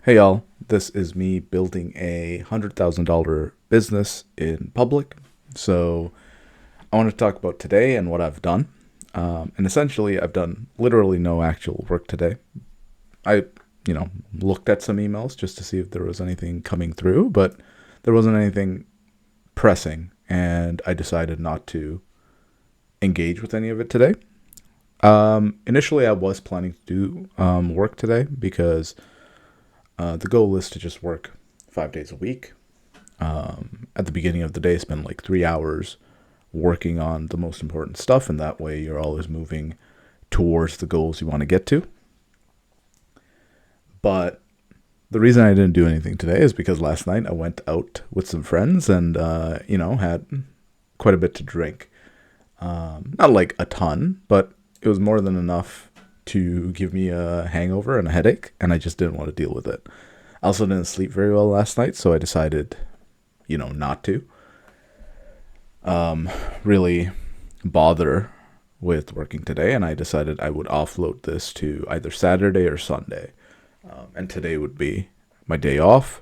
Hey y'all, this is me building a $100,000 business in public. So I want to talk about today and what I've done. And essentially, I've done literally no actual work today. I, looked at some emails just to see if there was anything coming through, but there wasn't anything pressing, and I decided not to engage with any of it today. Initially, I was planning to do work today because the goal is to just work 5 days a week. At the beginning of the day, spend like 3 hours working on the most important stuff, and that way you're always moving towards the goals you want to get to. But the reason I didn't do anything today is because last night I went out with some friends and, had quite a bit to drink. Not like a ton, but it was more than enough to give me a hangover and a headache, and I just didn't want to deal with it. I also didn't sleep very well last night, so I decided, not to really bother with working today, and I decided I would offload this to either Saturday or Sunday. And today would be my day off.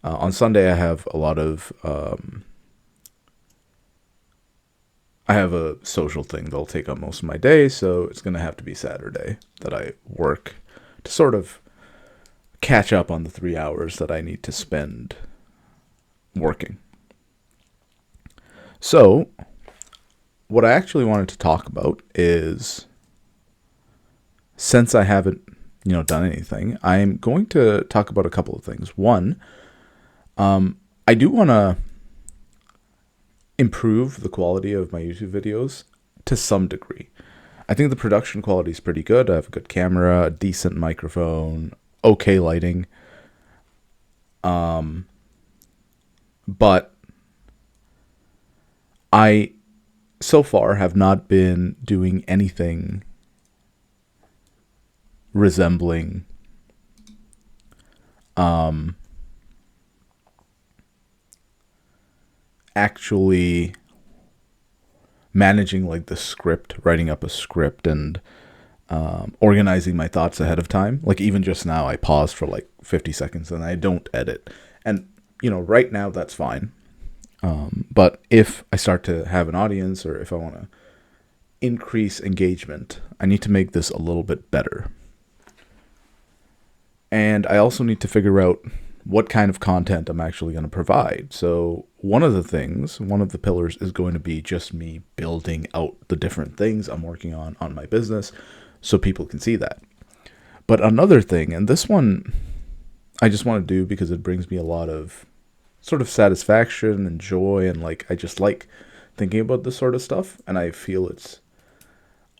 On Sunday, I have a lot of I have a social thing that'll take up most of my day, so it's going to have to be Saturday that I work to sort of catch up on the 3 hours that I need to spend working. So, what I actually wanted to talk about is, since I haven't, done anything, I'm going to talk about a couple of things. One, I do want to improve the quality of my YouTube videos to some degree. I think the production quality is pretty good. I have a good camera, a decent microphone, okay lighting. But I so far have not been doing anything resembling actually managing like the script, writing up a script, and organizing my thoughts ahead of time. Like even just now, I paused for like 50 seconds and I don't edit. And, right now that's fine. But if I start to have an audience, or if I want to increase engagement, I need to make this a little bit better. And I also need to figure out what kind of content I'm actually going to provide. So one of the pillars is going to be just me building out the different things I'm working on my business so people can see that. But another thing, and this one I just want to do because it brings me a lot of sort of satisfaction and joy, and like I just like thinking about this sort of stuff, and I feel it's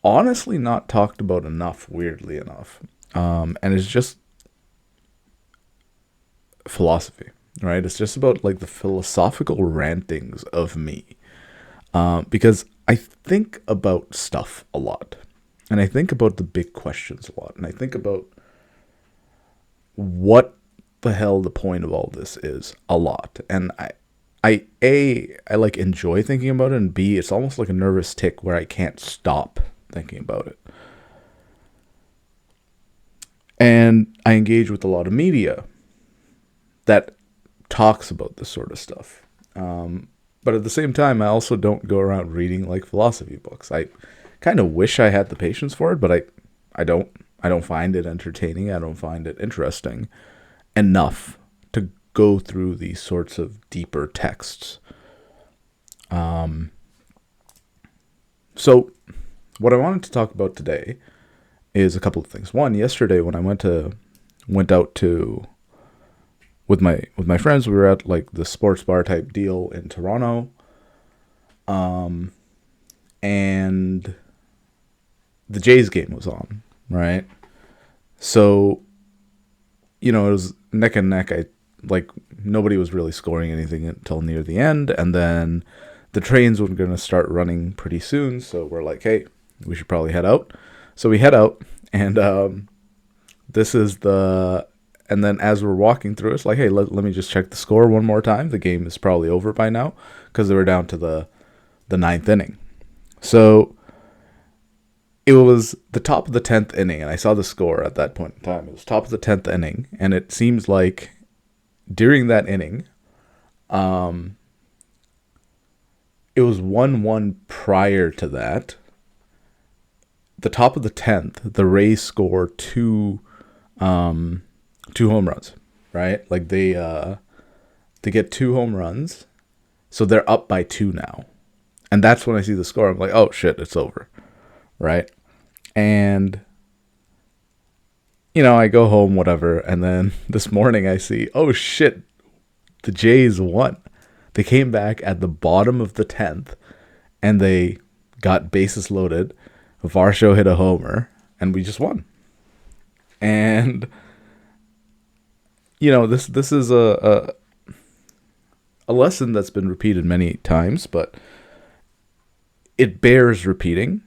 honestly not talked about enough, weirdly enough. And it's just philosophy, right? It's just about like the philosophical rantings of me, because I think about stuff a lot, and I think about the big questions a lot, and I think about what the hell the point of all this is a lot. And I like enjoy thinking about it, and B, it's almost like a nervous tick where I can't stop thinking about it. And I engage with a lot of media that talks about this sort of stuff. But at the same time, I also don't go around reading like philosophy books. I kind of wish I had the patience for it, but I don't. I don't find it entertaining. I don't find it interesting enough to go through these sorts of deeper texts. So what I wanted to talk about today is a couple of things. One, yesterday when I went out with my friends, we were at like the sports bar type deal in Toronto. And the Jays game was on, right? So, it was neck and neck. Nobody was really scoring anything until near the end, and then the trains were going to start running pretty soon, so we're like, hey, we should probably head out. So we head out, and and then as we're walking through, it's like, hey, let me just check the score one more time. The game is probably over by now, because they were down to the ninth inning. So It was the top of the 10th inning, and I saw the score at that point in time. It was top of the 10th inning, and it seems like during that inning, um, it was 1-1 prior to that. The top of the 10th, the Rays score two home runs, right? Like they get two home runs, so they're up by two now. And that's when I see the score. I'm like, oh shit, it's over, right? And I go home, whatever, and then this morning I see, oh shit, the Jays won. They came back at the bottom of the 10th, and they got bases loaded. Varsho hit a homer, and we just won. And this is a lesson that's been repeated many times, but it bears repeating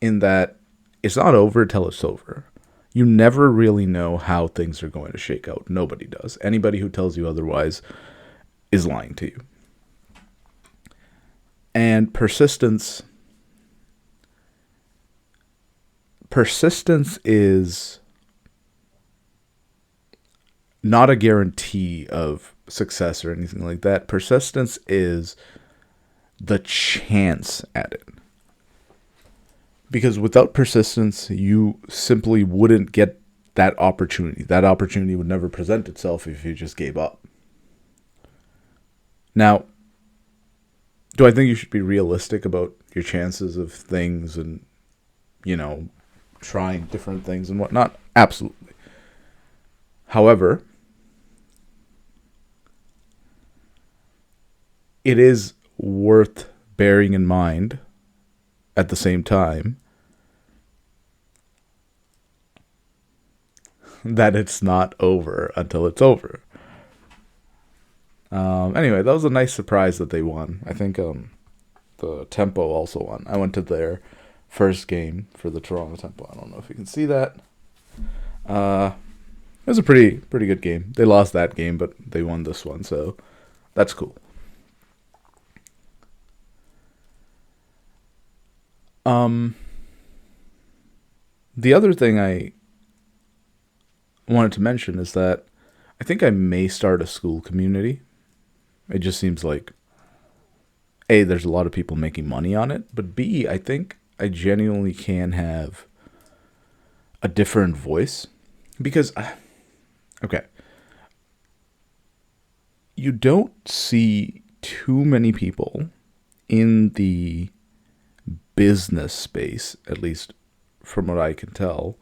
in that it's not over till it's over. You never really know how things are going to shake out. Nobody does. Anybody who tells you otherwise is lying to you. And persistence is not a guarantee of success or anything like that. Persistence is the chance at it. Because without persistence, you simply wouldn't get that opportunity. That opportunity would never present itself if you just gave up. Now, do I think you should be realistic about your chances of things and, trying different things and whatnot? Absolutely. However, it is worth bearing in mind at the same time that it's not over until it's over. Anyway, that was a nice surprise that they won. I think the Tempo also won. I went to their first game for the Toronto Tempo. I don't know if you can see that. It was a pretty good game. They lost that game, but they won this one, so that's cool. The other thing I wanted to mention is that I think I may start a school community. It just seems like, A, there's a lot of people making money on it, but B, I think I genuinely can have a different voice. Because, okay, you don't see too many people in the business space, at least from what I can tell,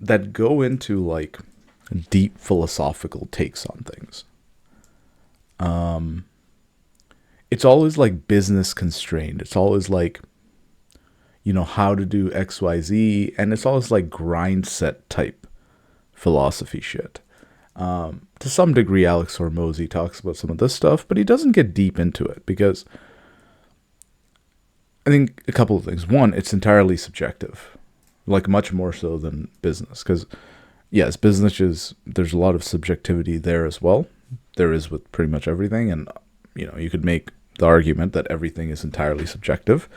that go into like deep philosophical takes on things. It's always like business constrained. It's always like, how to do XYZ, and it's always like grind set type philosophy shit. To some degree, Alex Hormozy talks about some of this stuff, but he doesn't get deep into it because I think a couple of things. One, it's entirely subjective, like much more so than business. Because, yes, there's a lot of subjectivity there as well. There is with pretty much everything. And, you could make the argument that everything is entirely subjective.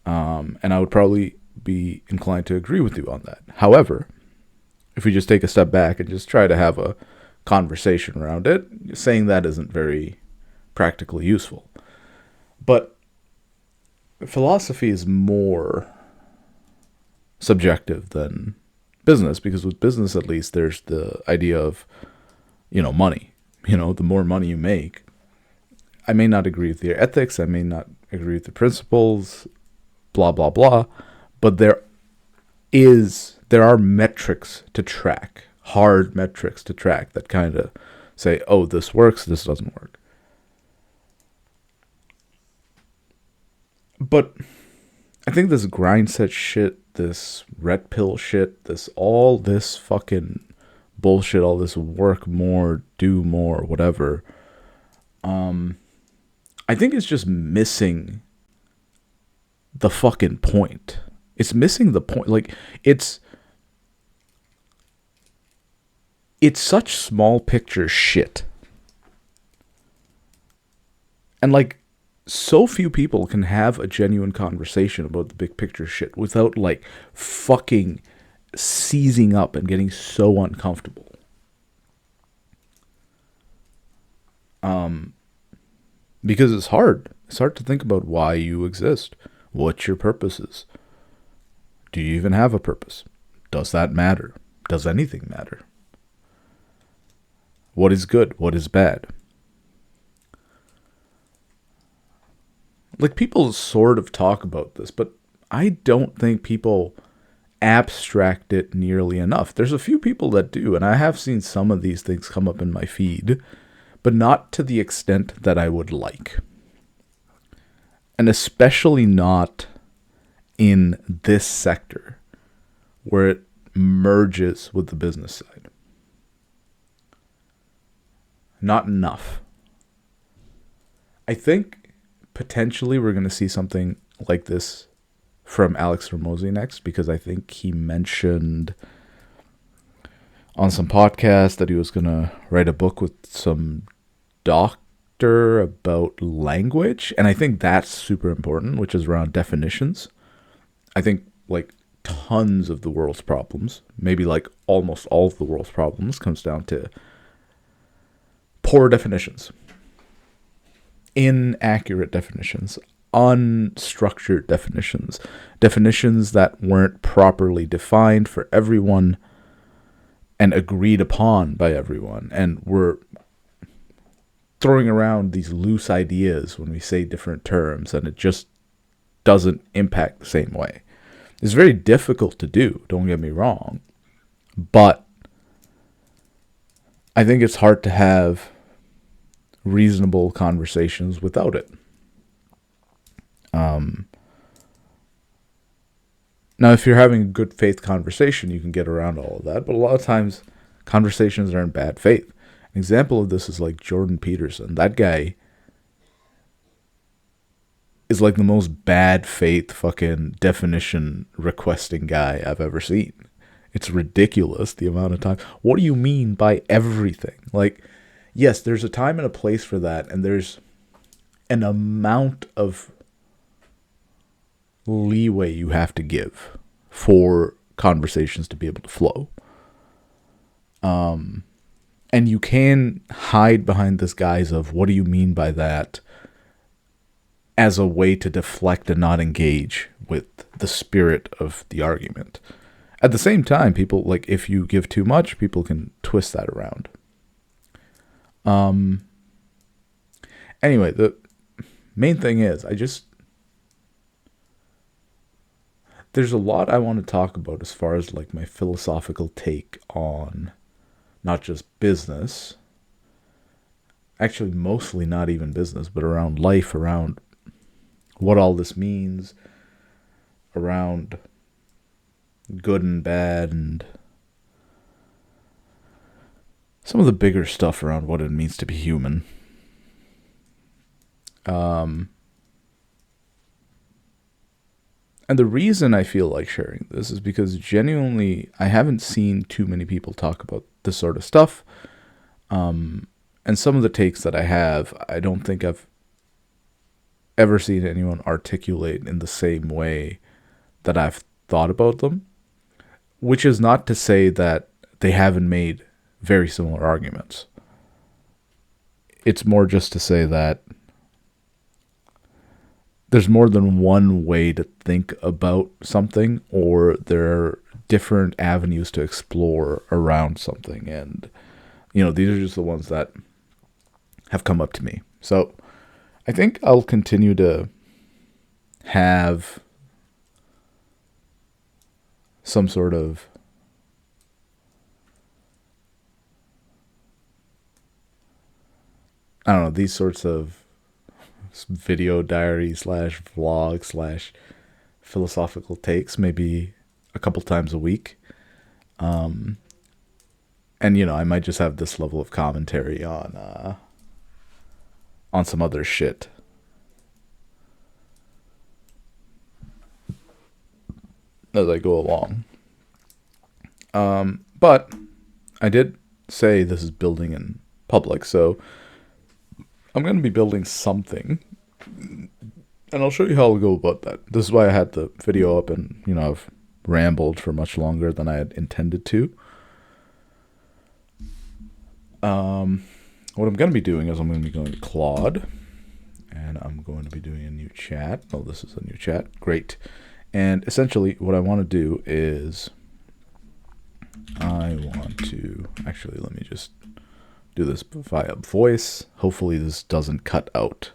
And I would probably be inclined to agree with you on that. However, if we just take a step back and just try to have a conversation around it, saying that isn't very practically useful. But philosophy is more subjective than business, because with business, at least, there's the idea of, money. The more money you make, I may not agree with your ethics, I may not agree with the principles, blah, blah, blah, but there are metrics to track, hard metrics to track that kind of say, oh, this works, this doesn't work. But I think this grind set shit, this red pill shit, all this fucking bullshit, all this work more, do more, whatever, I think it's just missing the fucking point. It's missing the point. Like, it's such small picture shit. And like, so few people can have a genuine conversation about the big picture shit without like fucking seizing up and getting so uncomfortable. Because it's hard. It's hard to think about why you exist, what your purpose is. Do you even have a purpose? Does that matter? Does anything matter? What is good? What is bad? Like, people sort of talk about this, but I don't think people abstract it nearly enough. There's a few people that do, and I have seen some of these things come up in my feed, but not to the extent that I would like. And especially not in this sector where it merges with the business side. Not enough. I think potentially we're going to see something like this from Alex Ramosi next, because I think he mentioned on some podcast that he was going to write a book with some doctor about language. And I think that's super important, which is around definitions. I think like tons of the world's problems, maybe like almost all of the world's problems, comes down to poor definitions, inaccurate definitions, unstructured definitions, definitions that weren't properly defined for everyone and agreed upon by everyone. And we're throwing around these loose ideas when we say different terms, and it just doesn't impact the same way. It's very difficult to do, don't get me wrong, but I think it's hard to have reasonable conversations without it. Now, if you're having a good faith conversation, you can get around all of that, but a lot of times conversations are in bad faith. An example of this is like Jordan Peterson. That guy is like the most bad faith fucking definition requesting guy I've ever seen. It's ridiculous the amount of time. What do you mean by everything? Like, yes, there's a time and a place for that, and there's an amount of leeway you have to give for conversations to be able to flow. And you can hide behind this guise of what do you mean by that as a way to deflect and not engage with the spirit of the argument. At the same time, people, like, if you give too much, people can twist that around. Anyway, the main thing is, there's a lot I want to talk about as far as like my philosophical take on not just business, actually mostly not even business, but around life, around what all this means, around good and bad, and some of the bigger stuff around what it means to be human. And the reason I feel like sharing this is because genuinely I haven't seen too many people talk about this sort of stuff. And some of the takes that I have, I don't think I've ever seen anyone articulate in the same way that I've thought about them. Which is not to say that they haven't made very similar arguments. It's more just to say that there's more than one way to think about something, or there are different avenues to explore around something. And, you know, these are just the ones that have come up to me. So I think I'll continue to have some sort of I don't know, these sorts of video diary / vlog / philosophical takes maybe a couple times a week. And, you know, I might just have this level of commentary on some other shit. As I go along. But I did say this is building in public, so I'm going to be building something And I'll show you how I'll go about that. This is why I had the video up, and I've rambled for much longer than I had intended to. What I'm going to be doing is I'm going to be going to Claude, and I'm going to be doing a new chat. Oh, this is a new chat. Great. And essentially what I want to do is actually, let me just do this via voice. Hopefully this doesn't cut out.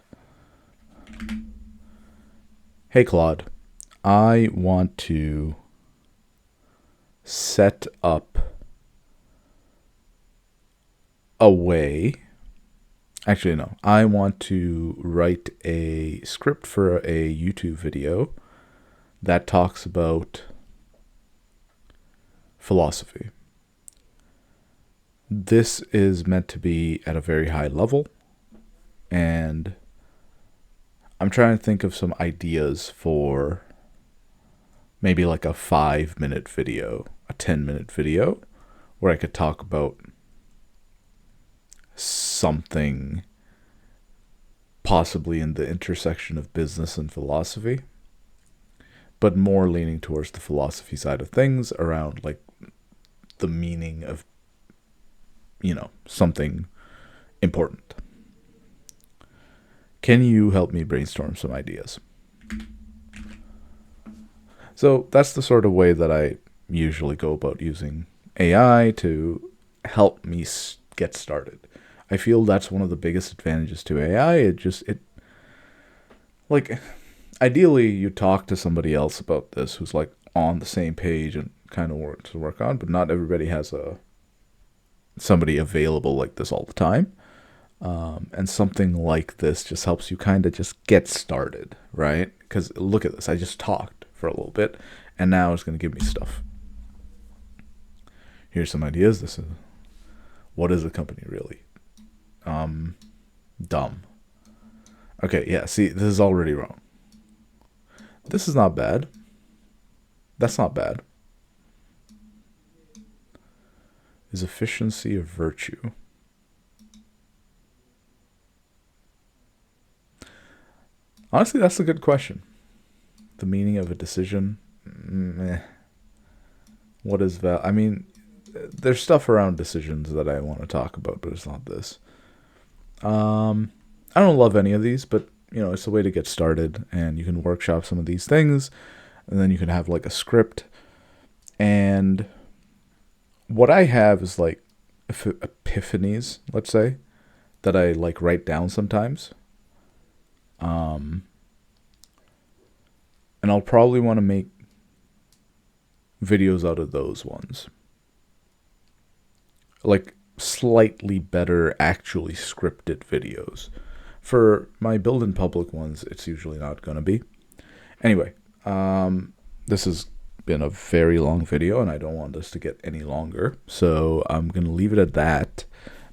Hey, Claude, I want to set up a way. Actually, no. I want to write a script for a YouTube video that talks about philosophy. This is meant to be at a very high level, and I'm trying to think of some ideas for maybe like a 5-minute video, a 10-minute video, where I could talk about something possibly in the intersection of business and philosophy, but more leaning towards the philosophy side of things, around like the meaning of, something important. Can you help me brainstorm some ideas? So that's the sort of way that I usually go about using AI to help me get started. I feel that's one of the biggest advantages to AI. Like, ideally you talk to somebody else about this who's like on the same page and kind of work on, but not everybody has somebody available like this all the time. And something like this just helps you kind of just get started, right? Because look at this. I just talked for a little bit, and now it's going to give me stuff. Here's some ideas. What is a company really? Dumb. Okay, yeah, see, this is already wrong. This is not bad. That's not bad. Is efficiency a virtue? Honestly, that's a good question. The meaning of a decision? What is I mean, there's stuff around decisions that I want to talk about, but it's not this. I don't love any of these, but it's a way to get started, and you can workshop some of these things, and then you can have like a script. And what I have is like epiphanies, let's say, that I like write down sometimes. And I'll probably want to make videos out of those ones. Like slightly better, actually scripted videos. For my build in public ones, it's usually not going to be. Anyway, this has been a very long video, and I don't want this to get any longer. So I'm going to leave it at that.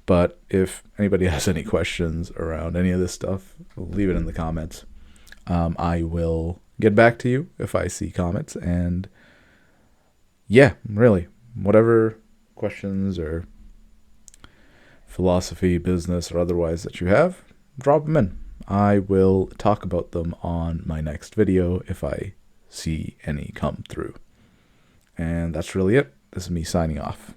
But if anybody has any questions around any of this stuff, leave it in the comments. I will get back to you if I see comments. And yeah, really, whatever questions or philosophy, business, or otherwise that you have, drop them in. I will talk about them on my next video if I see any come through. And that's really it. This is me signing off.